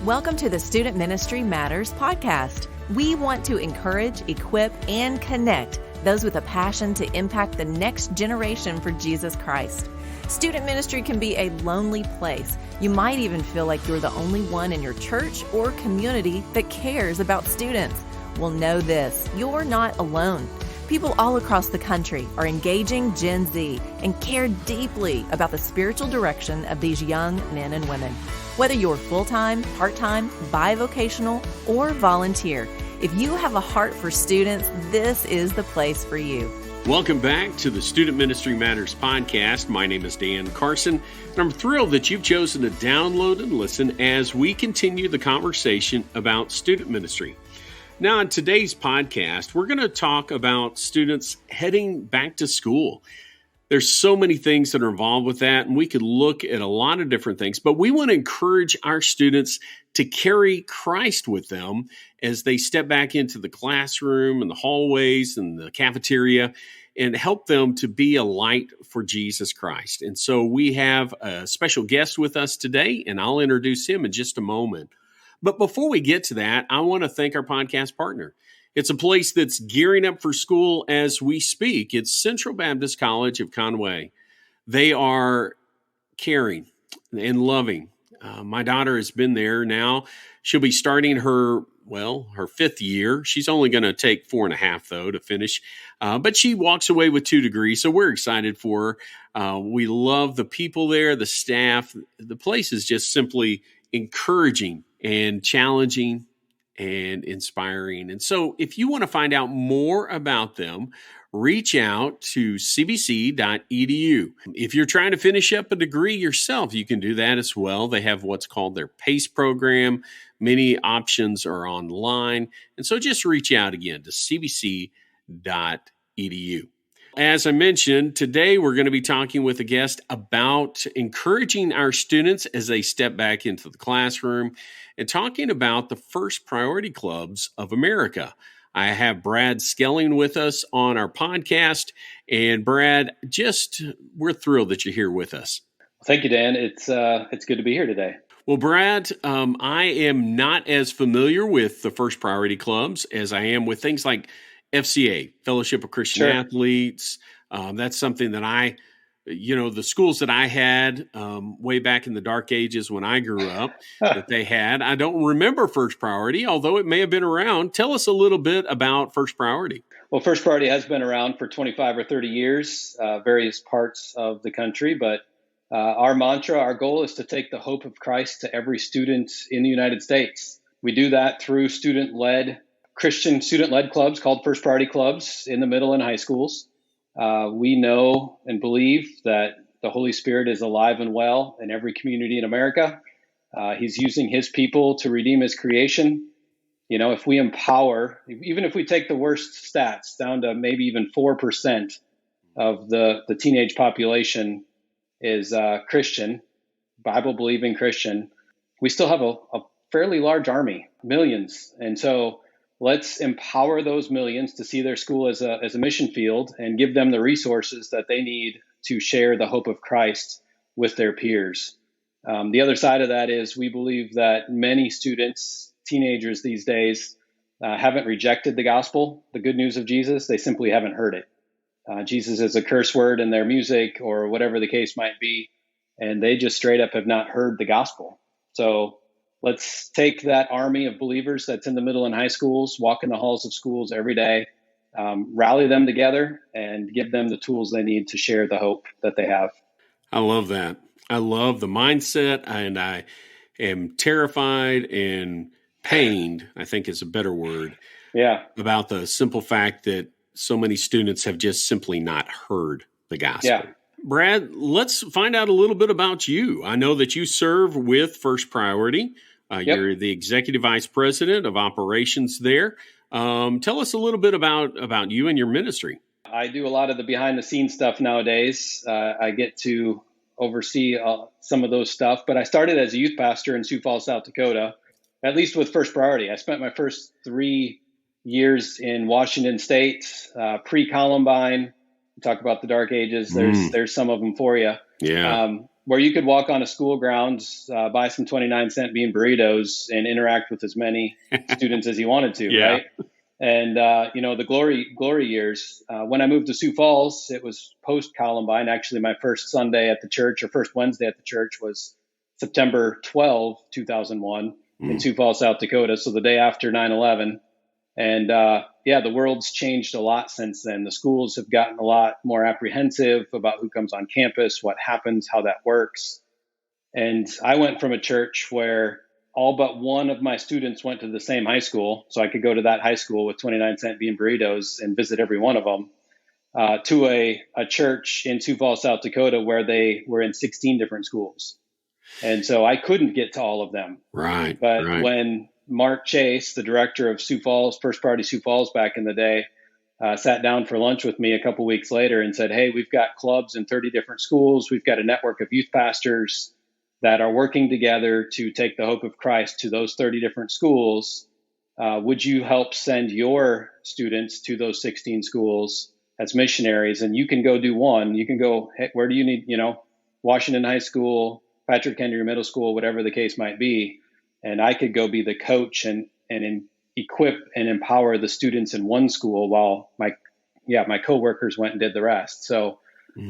Welcome to the Student Ministry Matters podcast. We want to encourage, equip, and connect those with a passion to impact the next generation for Jesus Christ. Student ministry can be a lonely place. You might even feel like you're the only one in your church or community that cares about students. Well, know this, you're not alone. People all across the country are engaging Gen Z and care deeply about the spiritual direction of these young men and women. Whether you're full-time, part-time, bivocational, or volunteer, if you have a heart for students, this is the place for you. Welcome back to the Student Ministry Matters podcast. My name is Dan Carson, and I'm thrilled that you've chosen to download and listen as we continue the conversation about student ministry. Now, in today's podcast, we're going to talk about students heading back to school. There's so many things that are involved with that, and we could look at a lot of different things, but we want to encourage our students to carry Christ with them as they step back into the classroom and the hallways and the cafeteria and help them to be a light for Jesus Christ. And so we have a special guest with us today, and I'll introduce him in just a moment. But before we get to that, I want to thank our podcast partner. It's a place that's gearing up for school as we speak. It's Central Baptist College of Conway. They are caring and loving. My daughter has been there now. She'll be starting her fifth year. She's only going to take 4.5, though, to finish. But she walks away with 2 degrees, so we're excited for her. We love the people there, the staff. The place is just simply encouraging and challenging and inspiring. And so if you want to find out more about them, reach out to cbc.edu. If you're trying to finish up a degree yourself, you can do that as well. They have what's called their PACE program. Many options are online. And so just reach out again to cbc.edu. As I mentioned, today we're going to be talking with a guest about encouraging our students as they step back into the classroom and talking about the First Priority Clubs of America. I have Brad Schelling with us on our podcast. And Brad, we're thrilled that you're here with us. Thank you, Dan. It's good to be here today. Well, Brad, I am not as familiar with the First Priority Clubs as I am with things like FCA, Fellowship of Christian Sure. Athletes. That's something that the schools that I had way back in the dark ages when I grew up, that they had. I don't remember First Priority, although it may have been around. Tell us a little bit about First Priority. Well, First Priority has been around for 25 or 30 years, various parts of the country. But our mantra, our goal is to take the hope of Christ to every student in the United States. We do that through Christian student-led clubs called First Priority Clubs in the middle and high schools. We know and believe that the Holy Spirit is alive and well in every community in America. He's using his people to redeem his creation. You know, if we empower, even if we take the worst stats down to maybe even 4% of the teenage population is Christian, Bible-believing Christian, we still have a fairly large army, millions. And so let's empower those millions to see their school as a mission field and give them the resources that they need to share the hope of Christ with their peers. The other side of that is we believe that many students, teenagers these days, haven't rejected the gospel, the good news of Jesus. They simply haven't heard it. Jesus is a curse word in their music or whatever the case might be, and they just straight up have not heard the gospel. So let's take that army of believers that's in the middle and high schools, walk in the halls of schools every day, rally them together, and give them the tools they need to share the hope that they have. I love that. I love the mindset, and I am terrified and pained, I think is a better word, about the simple fact that so many students have just simply not heard the gospel. Yeah. Brad, let's find out a little bit about you. I know that you serve with First Priority. You're the Executive Vice President of Operations there. Tell us a little bit about you and your ministry. I do a lot of the behind-the-scenes stuff nowadays. I get to oversee some of those stuff, but I started as a youth pastor in Sioux Falls, South Dakota, at least with First Priority. I spent my first 3 years in Washington State, pre-Columbine. Talk about the dark ages. There's some of them for you. Yeah. where you could walk on a school grounds, buy some 29-cent bean burritos and interact with as many students as you wanted to, Yeah. right? And, the glory years, when I moved to Sioux Falls, it was post Columbine. Actually, my first Sunday at the church, or first Wednesday at the church, was September 12, 2001 in Sioux Falls, South Dakota. So the day after 9/11. And the world's changed a lot since then. The schools have gotten a lot more apprehensive about who comes on campus, what happens, how that works. And I went from a church where all but one of my students went to the same high school, so I could go to that high school with 29-cent bean burritos and visit every one of them, to a church in Sioux Falls, South Dakota, where they were in 16 different schools. And so I couldn't get to all of them. Right. But right. when Mark Chase, the director of Sioux Falls, First Priority Sioux Falls back in the day, sat down for lunch with me a couple weeks later and said, hey, we've got clubs in 30 different schools. We've got a network of youth pastors that are working together to take the hope of Christ to those 30 different schools. Would you help send your students to those 16 schools as missionaries? And you can go do one. You can go, hey, where do you need, Washington High School, Patrick Henry Middle School, whatever the case might be. And I could go be the coach and equip and empower the students in one school while my coworkers went and did the rest. So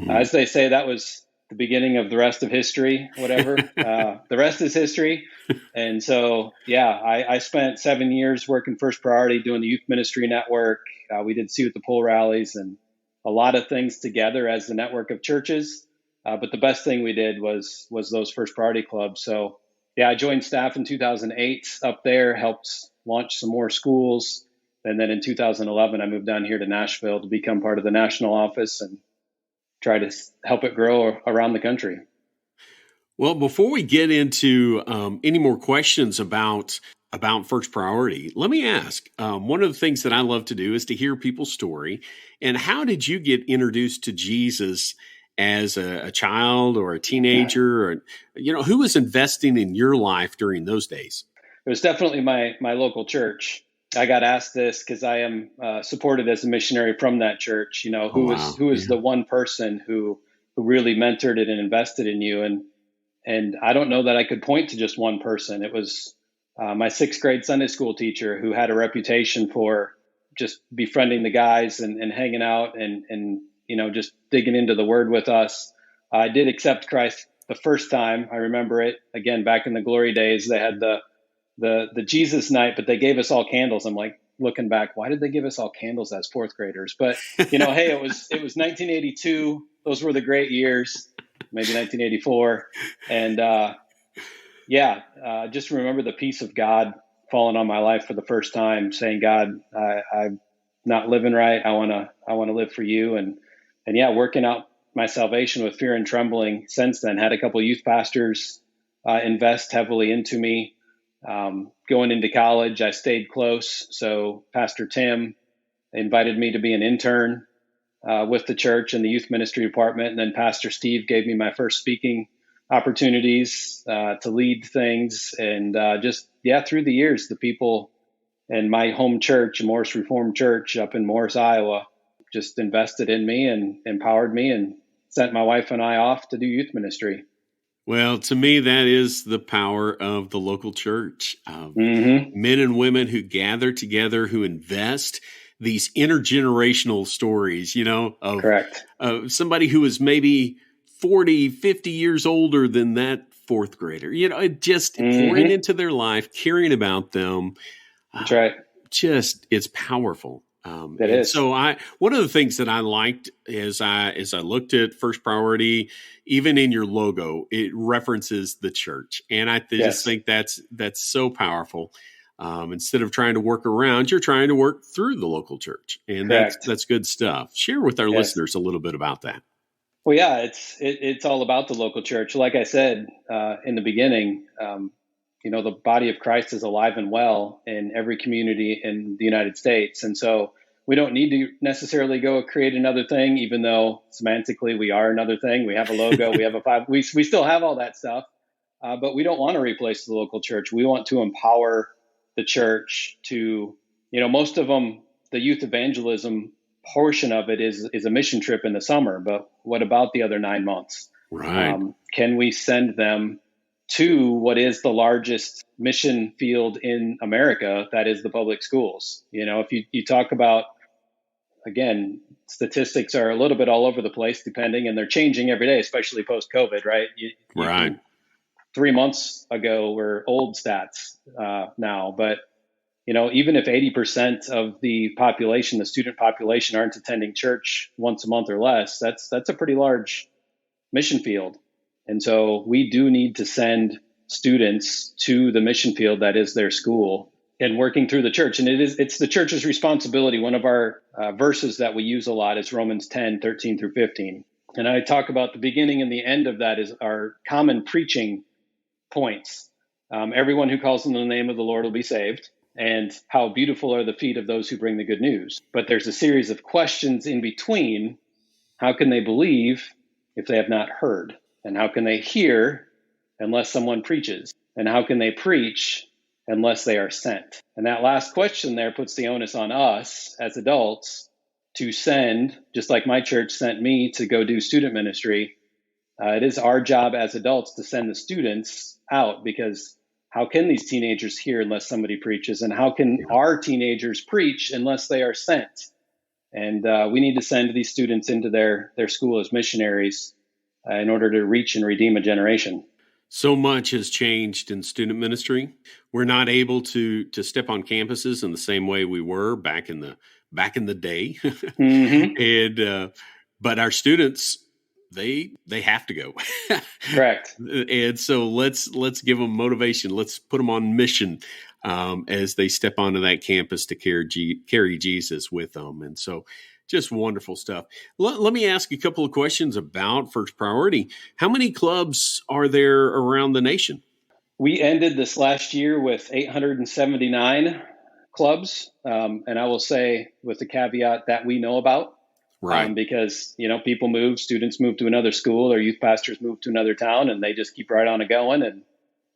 as they say, that was the beginning of the rest of history, whatever. The rest is history. And so, I spent 7 years working First Priority, doing the youth ministry network. We did See at the Pole rallies and a lot of things together as the network of churches. But the best thing we did was those First Priority clubs. So I joined staff in 2008 up there, helped launch some more schools. And then in 2011, I moved down here to Nashville to become part of the national office and try to help it grow around the country. Well, before we get into any more questions about First Priority, let me ask, one of the things that I love to do is to hear people's story. And how did you get introduced to Jesus as a child or a teenager? Or, who was investing in your life during those days? It was definitely my local church. I got asked this because I am supported as a missionary from that church. Who is the one person who really mentored it and invested in you? And I don't know that I could point to just one person. It was my sixth grade Sunday school teacher who had a reputation for just befriending the guys and hanging out and just digging into the word with us. I did accept Christ the first time. I remember it again back in the glory days. They had the Jesus night, but they gave us all candles. I'm like, looking back, why did they give us all candles as fourth graders? But hey, it was 1982. Those were the great years. Maybe 1984, and just remember the peace of God falling on my life for the first time. Saying, God, I'm not living right. I want to live for you, and working out my salvation with fear and trembling. Since then, had a couple of youth pastors invest heavily into me. Going into college, I stayed close. So Pastor Tim invited me to be an intern with the church in the youth ministry department. And then Pastor Steve gave me my first speaking opportunities to lead things. And through the years, the people in my home church, Morris Reformed Church up in Morris, Iowa, just invested in me and empowered me and sent my wife and I off to do youth ministry. Well, to me, that is the power of the local church. Men and women who gather together, who invest these intergenerational stories, of, Correct. Of somebody who is maybe 40, 50 years older than that fourth grader, just pouring into their life, caring about them. That's right. It's powerful. It is. So one of the things that I liked as I looked at First Priority, even in your logo, it references the church. And I just think that's so powerful. Instead of trying to work around, you're trying to work through the local church. And that's good stuff. Share with our listeners a little bit about that. Well, it's all about the local church. Like I said in the beginning, the body of Christ is alive and well in every community in the United States. And so we don't need to necessarily go create another thing, even though semantically we are another thing. We have a logo, we have a five, we still have all that stuff, but we don't want to replace the local church. We want to empower the church to, most of them, the youth evangelism portion of it is a mission trip in the summer, but what about the other 9 months? Right. Can we send them to what is the largest mission field in America? That is the public schools. If you talk about, again, statistics are a little bit all over the place depending, and they're changing every day, especially post-COVID, right? Right. 3 months ago were old stats now, but even if 80% of the population, the student population, aren't attending church once a month or less, that's a pretty large mission field. And so we do need to send students to the mission field that is their school and working through the church. And it's the church's responsibility. One of our verses that we use a lot is Romans 10:13-15. And I talk about the beginning and the end of that is our common preaching points. Everyone who calls on the name of the Lord will be saved. And how beautiful are the feet of those who bring the good news. But there's a series of questions in between. How can they believe if they have not heard? And how can they hear unless someone preaches? And how can they preach unless they are sent? And that last question there puts the onus on us as adults to send, just like my church sent me to go do student ministry. It is our job as adults to send the students out, because how can these teenagers hear unless somebody preaches? And how can our teenagers preach unless they are sent? And we need to send these students into their school as missionaries in order to reach and redeem a generation. So much has changed in student ministry. We're not able to step on campuses in the same way we were back in the day. Mm-hmm. And but our students, they have to go. Correct. And so let's give them motivation. Let's put them on mission as they step onto that campus to carry Jesus with them. And so just wonderful stuff. Let me ask a couple of questions about First Priority. How many clubs are there around the nation? We ended this last year with 879 clubs. And I will say, with the caveat that we know about, right? Because, people move, students move to another school, or youth pastors move to another town, and they just keep right on going.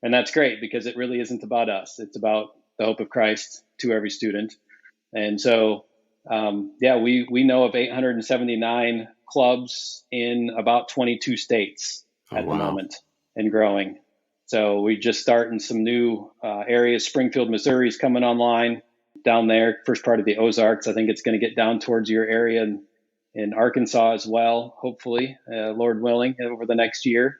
And that's great, because it really isn't about us. It's about the hope of Christ to every student. And so, we know of 879 clubs in about 22 states at the moment, and growing. So we're just starting some new areas. Springfield, Missouri is coming online down there, first part of the Ozarks. I think it's going to get down towards your area, and in Arkansas as well, hopefully, Lord willing, over the next year.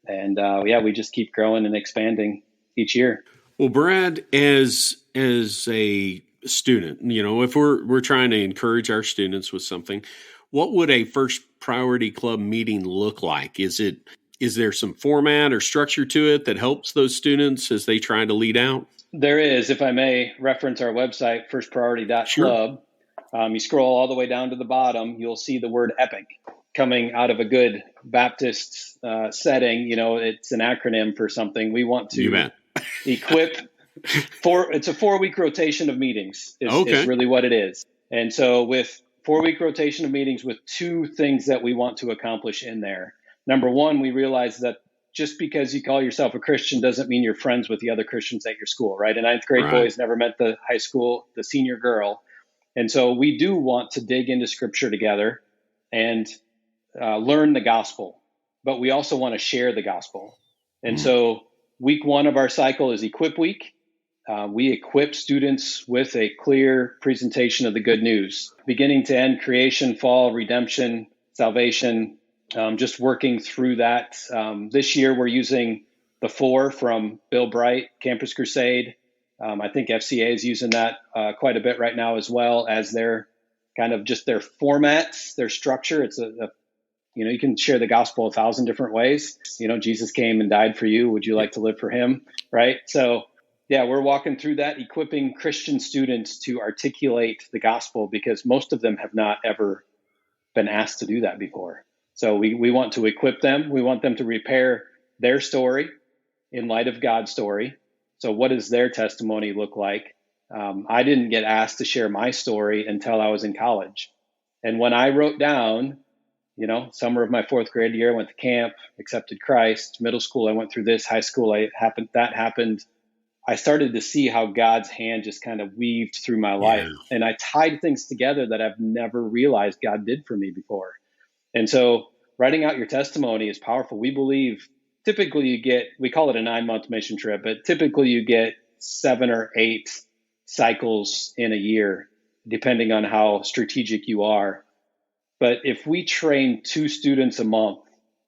And we just keep growing and expanding each year. Well, Brad, as a student, if we're trying to encourage our students with something, what would a First Priority Club meeting look like? Is there some format or structure to it that helps those students as they try to lead out? There is. If I may reference our website, firstpriority.club. Sure. You scroll all the way down to the bottom, you'll see the word EPIC coming out of a good Baptist setting. It's an acronym for something. We want to equip it's a 4-week rotation of meetings is really what it is. And so with 4-week rotation of meetings, with 2 things that we want to accomplish in there. Number one, we realize that just because you call yourself a Christian doesn't mean you're friends with the other Christians at your school, right? A 9th grade boys never met the senior girl. And so we do want to dig into Scripture together and learn the gospel, but we also want to share the gospel. And so week 1 of our cycle is Equip Week. We equip students with a clear presentation of the good news, beginning to end, creation, fall, redemption, salvation, just working through that. This year, we're using the 4 from Bill Bright, Campus Crusade. I think FCA is using that quite a bit right now, as well as their kind of just their formats, their structure. It's you can share the gospel 1,000 different ways. Jesus came and died for you. Would you like to live for him? Right. So, we're walking through that, equipping Christian students to articulate the gospel, because most of them have not ever been asked to do that before. So we want to equip them. We want them to repair their story in light of God's story. So what does their testimony look like? I didn't get asked to share my story until I was in college. And when I wrote down, summer of my 4th grade year, I went to camp, accepted Christ. Middle school, I went through this. High school, that happened. I started to see how God's hand just kind of weaved through my life. And I tied things together that I've never realized God did for me before. And so writing out your testimony is powerful. We believe typically we call it a 9-month mission trip, but typically you get 7 or 8 cycles in a year, depending on how strategic you are. But if we train 2 students a month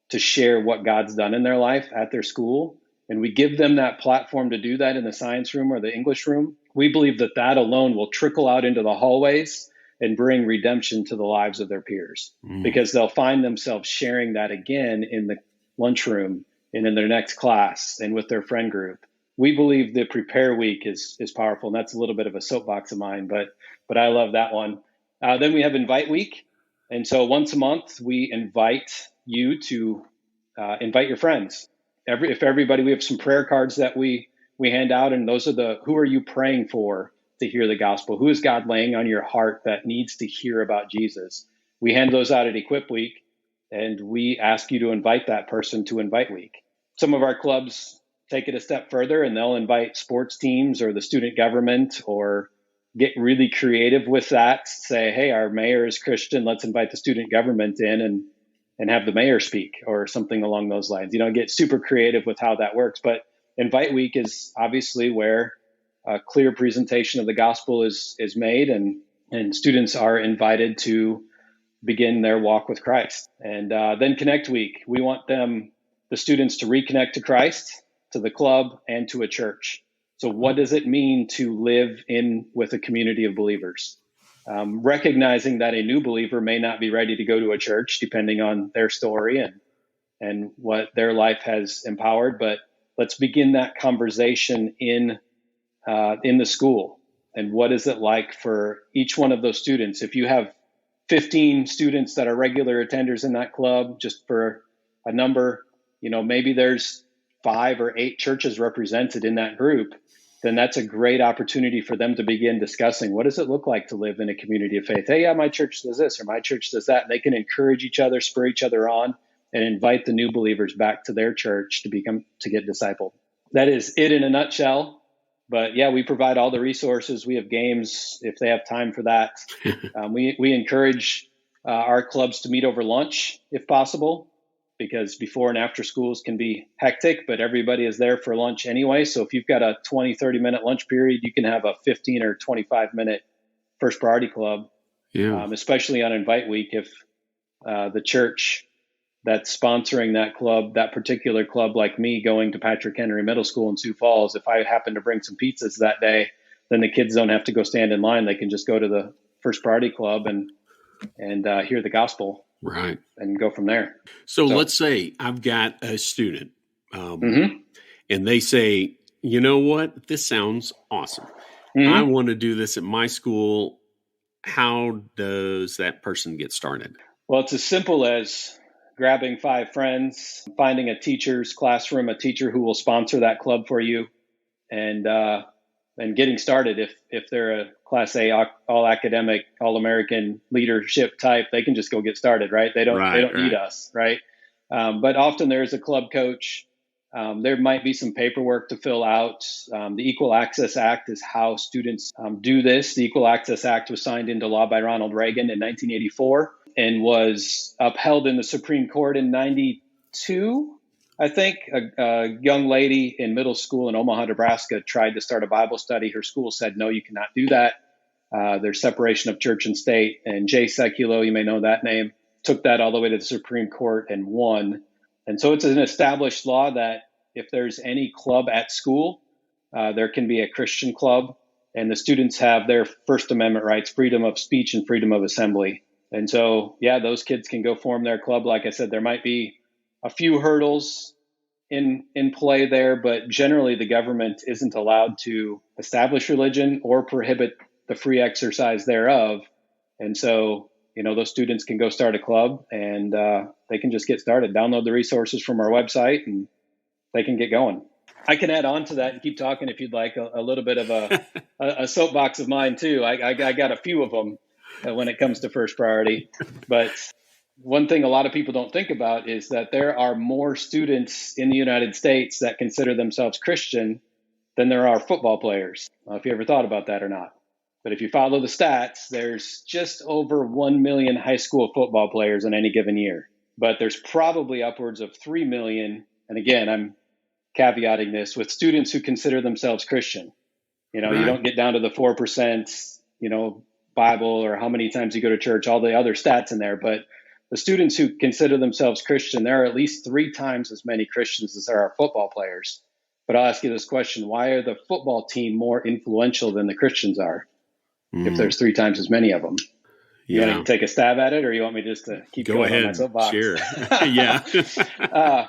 to share what God's done in their life at their school, and we give them that platform to do that in the science room or the English room, we believe that alone will trickle out into the hallways and bring redemption to the lives of their peers, because they'll find themselves sharing that again in the lunchroom and in their next class and with their friend group. We believe the Prepare Week is powerful, and that's a little bit of a soapbox of mine, but I love that one. Then we have Invite Week, and so once a month we invite you to invite your friends. If everybody, we have some prayer cards that we hand out, and those are who are you praying for to hear the gospel? Who is God laying on your heart that needs to hear about Jesus? We hand those out at Equip Week, and we ask you to invite that person to Invite Week. Some of our clubs take it a step further, and they'll invite sports teams or the student government, or get really creative with that. Say, hey, our mayor is Christian. Let's invite the student government in and have the mayor speak, or something along those lines. Get super creative with how that works. But Invite Week is obviously where a clear presentation of the gospel is made, and students are invited to begin their walk with Christ. And then Connect Week, we want the students to reconnect to Christ, to the club, and to a church. So what does it mean to live with a community of believers? Recognizing that a new believer may not be ready to go to a church, depending on their story and what their life has empowered. But let's begin that conversation in the school. And what is it like for each one of those students? If you have 15 students that are regular attenders in that club, just for a number, maybe there's 5 or 8 churches represented in that group, then that's a great opportunity for them to begin discussing, what does it look like to live in a community of faith? Hey, yeah, my church does this, or my church does that. And they can encourage each other, spur each other on, and invite the new believers back to their church to get discipled. That is it in a nutshell. But yeah, we provide all the resources. We have games if they have time for that. We encourage our clubs to meet over lunch if possible, because before and after schools can be hectic, but everybody is there for lunch anyway. So if you've got a 20, 30-minute lunch period, you can have a 15 or 25-minute first priority club, especially on Invite Week. If the church that's sponsoring that club, that particular club, like me going to Patrick Henry Middle School in Sioux Falls, if I happen to bring some pizzas that day, then the kids don't have to go stand in line. They can just go to the first priority club and hear the gospel. Right. And go from there. So let's say I've got a student and they say, you know what, this sounds awesome. I want to do this at my school. How does that person get started? Well, it's as simple as grabbing 5 friends, finding a teacher's classroom, a teacher who will sponsor that club for you, and getting started. If they're a Class A, all academic, all American leadership type, they can just go get started, right? They don't need us, right? But often there's a club coach. There might be some paperwork to fill out. The Equal Access Act is how students do this. The Equal Access Act was signed into law by Ronald Reagan in 1984 and was upheld in the Supreme Court in 92. I think a young lady in middle school in Omaha, Nebraska, tried to start a Bible study. Her school said, no, you cannot do that. There's separation of church and state. And Jay Sekulow, you may know that name, took that all the way to the Supreme Court and won. And so it's an established law that if there's any club at school, there can be a Christian club, and the students have their First Amendment rights, freedom of speech and freedom of assembly. And so, yeah, those kids can go form their club. Like I said, there might be a few hurdles in play there, but generally the government isn't allowed to establish religion or prohibit the free exercise thereof. And so, those students can go start a club, and they can just get started, download the resources from our website, and they can get going. I can add on to that and keep talking if you'd like, a little bit of a soapbox of mine too. I got a few of them when it comes to first priority. But one thing a lot of people don't think about is that there are more students in the United States that consider themselves Christian than there are football players. If you ever thought about that or not. But if you follow the stats, there's just over 1 million high school football players in any given year. but there's probably upwards of 3 million. And again, I'm caveating this with students who consider themselves Christian. You Right. don't get down to the 4%, Bible or how many times you go to church, all the other stats in there. But the students who consider themselves Christian, there are at least 3 times as many Christians as there are football players. But I'll ask you this question: why are the football team more influential than the Christians are? If there's 3 times as many of them. You Yeah. want to take a stab at it, or you want me just to keep Go going ahead. on my soapbox? Sure. Yeah.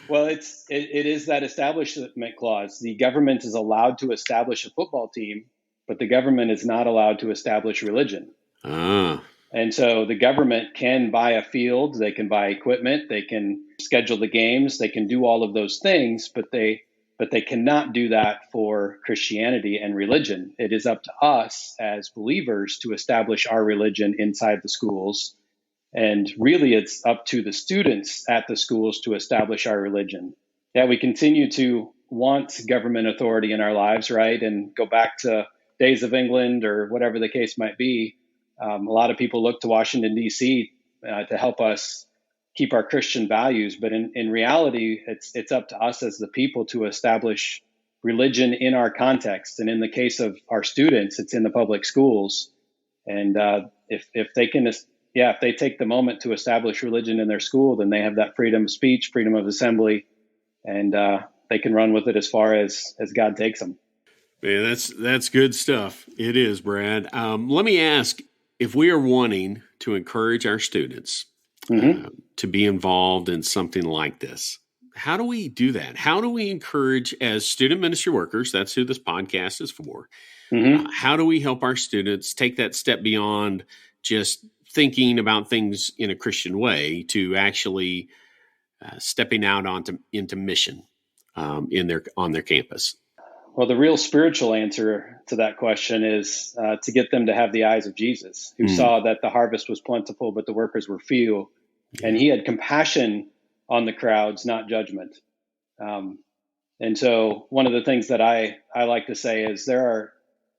Well, it is that establishment clause. The government is allowed to establish a football team, but the government is not allowed to establish religion. Ah. And so the government can buy a field, they can buy equipment, they can schedule the games, they can do all of those things, but they cannot do that for Christianity and religion. It is up to us as believers to establish our religion inside the schools. And really, it's up to the students at the schools to establish our religion. Yeah, we continue to want government authority in our lives, right? And go back to days of England or whatever the case might be. A lot of people look to Washington, D.C. To help us keep our Christian values. But in reality, it's up to us as the people to establish religion in our context. And in the case of our students, it's in the public schools. And if they take the moment to establish religion in their school, then they have that freedom of speech, freedom of assembly, and they can run with it as far as God takes them. Man, that's good stuff. It is, Brad. Let me ask, if we are wanting to encourage our students to be involved in something like this, how do we do that? How do we encourage, as student ministry workers, that's who this podcast is for, how do we help our students take that step beyond just thinking about things in a Christian way to actually stepping out into mission on their campus? Well, the real spiritual answer to that question is to get them to have the eyes of Jesus, who saw that the harvest was plentiful, but the workers were few. Yeah. And he had compassion on the crowds, not judgment. And so one of the things that I like to say is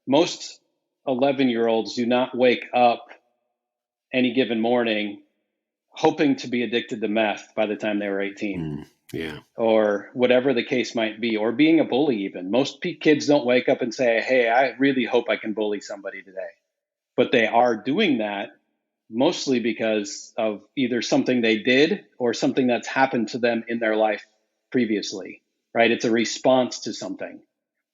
most 11-year-olds do not wake up any given morning hoping to be addicted to meth by the time they were 18. Yeah. Or whatever the case might be, or being a bully even. Most kids don't wake up and say, hey, I really hope I can bully somebody today. But they are doing that mostly because of either something they did or something that's happened to them in their life previously, right? It's a response to something.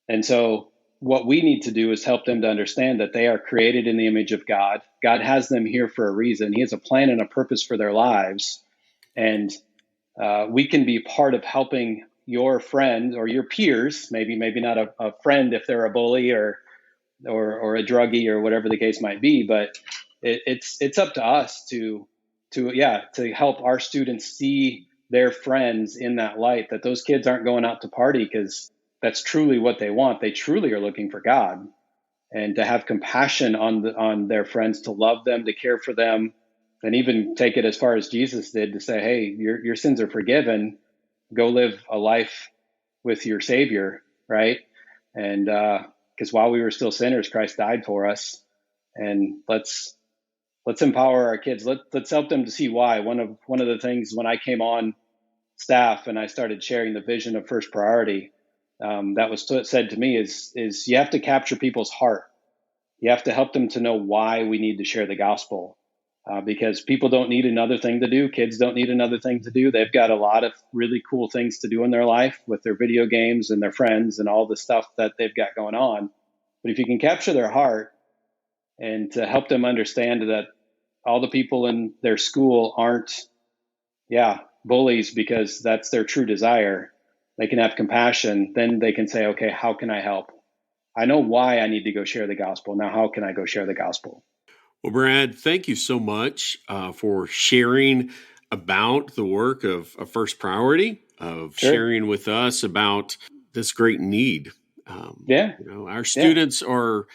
And so what we need to do is help them to understand that they are created in the image of God. God has them here for a reason. He has a plan and a purpose for their lives. And we can be part of helping your friends or your peers, maybe not a friend if they're a bully or a druggie or whatever the case might be, but it's up to us to help our students see their friends in that light, that those kids aren't going out to party because that's truly what they want. They truly are looking for God, and to have compassion on their friends, to love them, to care for them. And even take it as far as Jesus did, to say, hey, your sins are forgiven. Go live a life with your Savior, right? And because while we were still sinners, Christ died for us. And let's empower our kids. Let's help them to see why. One of the things when I came on staff and I started sharing the vision of First Priority, that was said to me is you have to capture people's heart. You have to help them to know why we need to share the gospel. Because people don't need another thing to do. Kids don't need another thing to do. They've got a lot of really cool things to do in their life with their video games and their friends and all the stuff that they've got going on. But if you can capture their heart and to help them understand that all the people in their school aren't, bullies because that's their true desire, they can have compassion. Then they can say, okay, how can I help? I know why I need to go share the gospel. Now, how can I go share the gospel? Well, Brad, thank you so much for sharing about the work of First Priority, of sharing with us about this great need. Our students are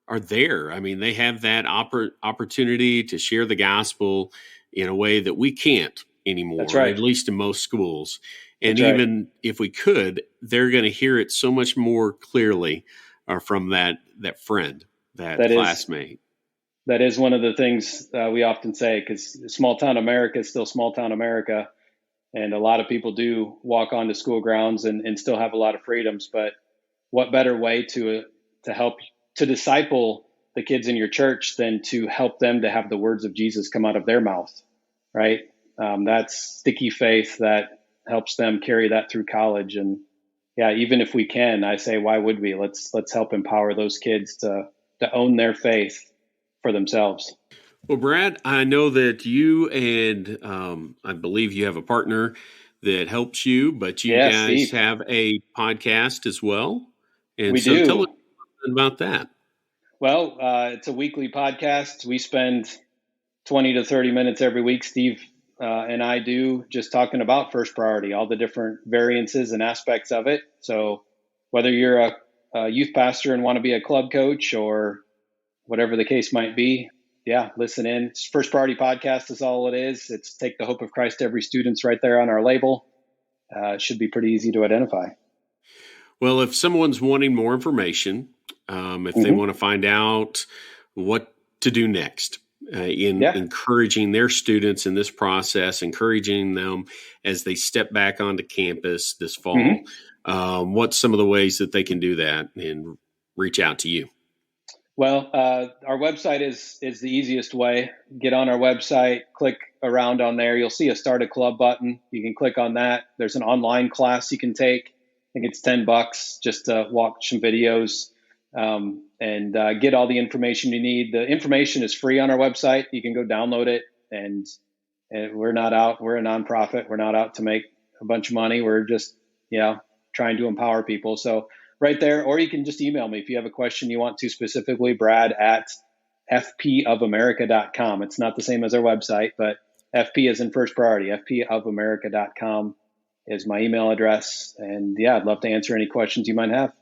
there. I mean, they have that opportunity to share the gospel in a way that we can't anymore, That's right. At least in most schools. And That's even right. if we could, they're going to hear it so much more clearly from that friend, that classmate. That is one of the things we often say, because small town America is still small town America. And a lot of people do walk onto school grounds and still have a lot of freedoms. But what better way to help to disciple the kids in your church than to help them to have the words of Jesus come out of their mouth, right? That's sticky faith that helps them carry that through college. And yeah, even if we can, I say, why would we? Let's help empower those kids to own their faith for themselves. Well, Brad, I know that you and I believe you have a partner that helps you, but you guys Steve. have a podcast as well. And We so do. tell us about that. Well, it's a weekly podcast. We spend 20 to 30 minutes every week, Steve and I do, just talking about first priority, all the different variances and aspects of it. So whether you're a youth pastor and want to be a club coach or whatever the case might be, listen in. First Priority Podcast is all it is. It's Take the Hope of Christ to Every Student's right there on our label. It should be pretty easy to identify. Well, if someone's wanting more information, if they want to find out what to do next in encouraging their students in this process, encouraging them as they step back onto campus this fall, what's some of the ways that they can do that and reach out to you? Well, our website is the easiest way. Get on our website, click around on there. You'll see a Start a Club button. You can click on that. There's an online class you can take. I think it's $10 just to watch some videos and get all the information you need. The information is free on our website. You can go download it. And we're not out. We're a nonprofit. We're not out to make a bunch of money. We're just, trying to empower people. So right there, or you can just email me if you have a question you want to specifically, Brad at fpofamerica.com. It's not the same as our website, but FP is in first priority. fpofamerica.com is my email address. And I'd love to answer any questions you might have.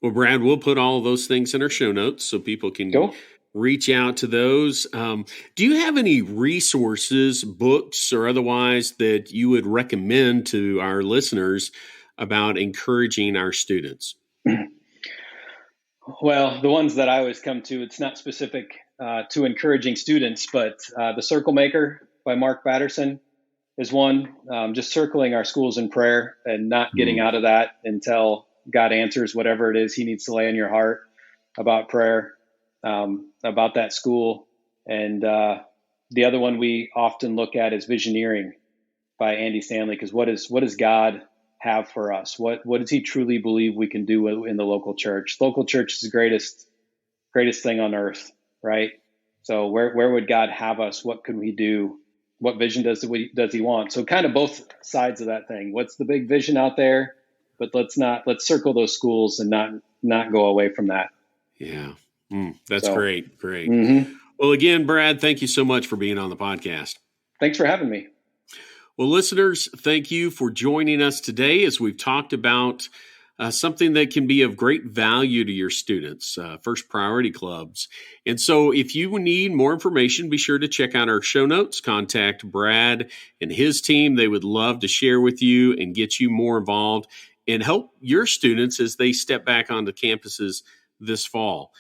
Well, Brad, we'll put all of those things in our show notes so people can reach out to those. Do you have any resources, books or otherwise that you would recommend to our listeners about encouraging our students? Well, the ones that I always come to, it's not specific to encouraging students, but The Circle Maker by Mark Batterson is one. Just circling our schools in prayer and not getting out of that until God answers whatever it is he needs to lay in your heart about prayer, about that school. And the other one we often look at is Visioneering by Andy Stanley, because what does God have for us? What does he truly believe we can do in the local church? Local church is the greatest thing on earth, right? So where would God have us? What could we do? What vision does he want? So kind of both sides of that thing. What's the big vision out there? But let's circle those schools and not go away from that. Yeah. That's great. Great. Mm-hmm. Well, again, Brad, thank you so much for being on the podcast. Thanks for having me. Well, listeners, thank you for joining us today as we've talked about something that can be of great value to your students, first priority clubs. And so if you need more information, be sure to check out our show notes, contact Brad and his team. They would love to share with you and get you more involved and help your students as they step back onto campuses this fall.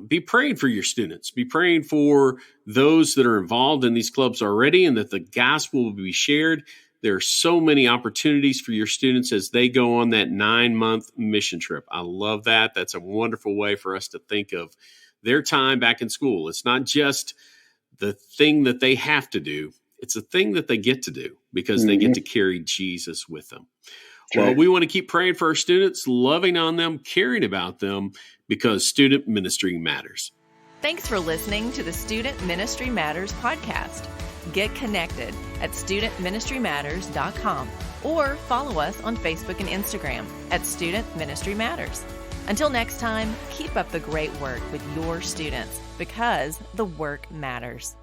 Be praying for your students. Be praying for those that are involved in these clubs already and that the gospel will be shared. There are so many opportunities for your students as they go on that 9-month mission trip. I love that. That's a wonderful way for us to think of their time back in school. It's not just the thing that they have to do. It's a thing that they get to do because they get to carry Jesus with them. Well, we want to keep praying for our students, loving on them, caring about them, because student ministry matters. Thanks for listening to the Student Ministry Matters podcast. Get connected at studentministrymatters.com or follow us on Facebook and Instagram at Student Ministry Matters. Until next time, keep up the great work with your students because the work matters.